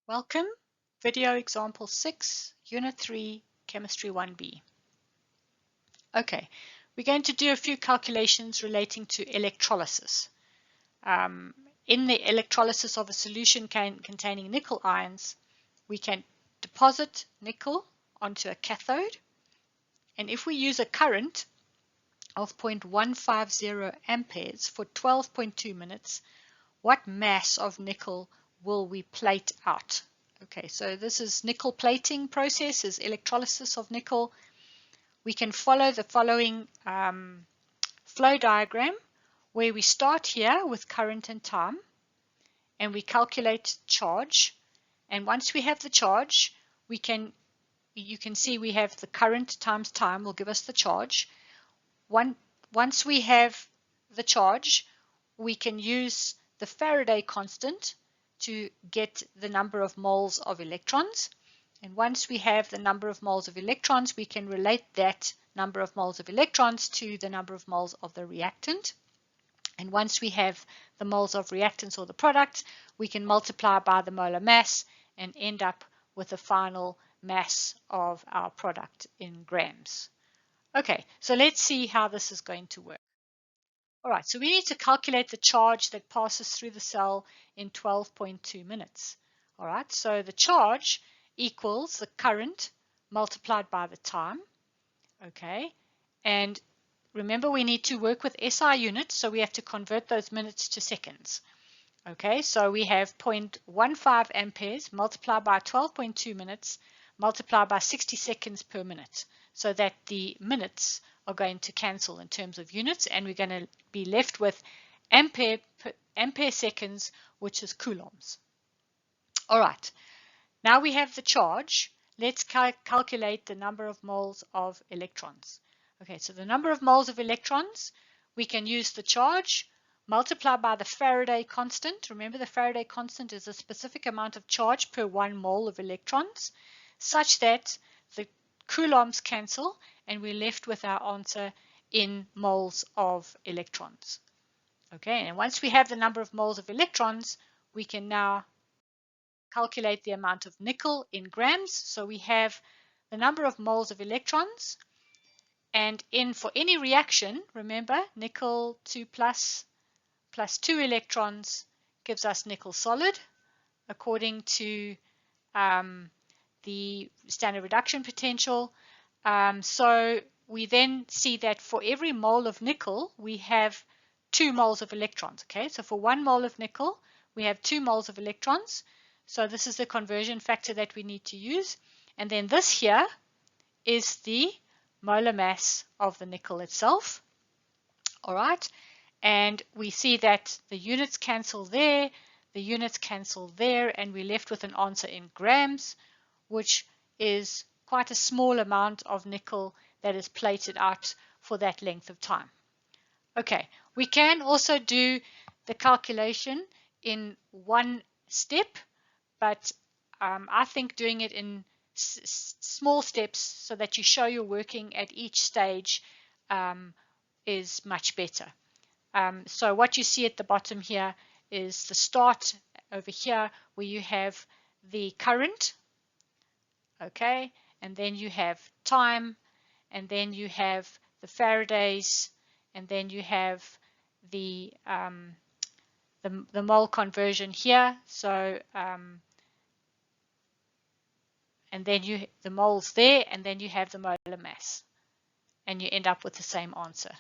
Welcome, video example 6, Unit 3, Chemistry 1B. Okay, we're going to do a few calculations relating to electrolysis. In the electrolysis of a solution containing nickel ions, we can deposit nickel onto a cathode, and if we use a current of 0.150 amperes for 12.2 minutes, what mass of nickel will we plate out? Okay, so this is nickel plating process, is electrolysis of nickel. We can follow the following flow diagram where we start here with current and time and we calculate charge, and once we have the charge you can see we have the current times time will give us the charge. Once we have the charge, we can use the Faraday constant to get the number of moles of electrons, and once we have the number of moles of electrons, we can relate that number of moles of electrons to the number of moles of the reactant, and once we have the moles of reactants or the product, we can multiply by the molar mass and end up with the final mass of our product in grams. Okay, so let's see how this is going to work. All right, so we need to calculate the charge that passes through the cell in 12.2 minutes. All right, so the charge equals the current multiplied by the time. Okay, and remember we need to work with SI units, so we have to convert those minutes to seconds. Okay, so we have 0.15 amperes multiplied by 12.2 minutes multiplied by 60 seconds per minute, so that the minutes are going to cancel in terms of units, and we're going to be left with ampere seconds, which is coulombs. All right, now we have the charge. Let's calculate the number of moles of electrons. Okay, so the number of moles of electrons, we can use the charge multiplied by the Faraday constant. Remember, the Faraday constant is a specific amount of charge per 1 mole of electrons, such that the coulombs cancel and we're left with our answer in moles of electrons. Okay, and once we have the number of moles of electrons, we can now calculate the amount of nickel in grams. So we have the number of moles of electrons, and for any reaction, remember, nickel 2 plus 2 electrons gives us nickel solid according to the standard reduction potential. So we then see that for every mole of nickel, we have 2 moles of electrons. Okay, so for 1 mole of nickel, we have 2 moles of electrons. So this is the conversion factor that we need to use. And then this here is the molar mass of the nickel itself. All right, and we see that the units cancel there, the units cancel there, and we're left with an answer in grams, which is quite a small amount of nickel that is plated out for that length of time. Okay, we can also do the calculation in one step, but I think doing it in small steps so that you show you're working at each stage is much better. So what you see at the bottom here is the start over here where you have the current, okay, and then you have time, and then you have the Faradays, and then you have the mole conversion here. So and then the moles there, and then you have the molar mass, and you end up with the same answer.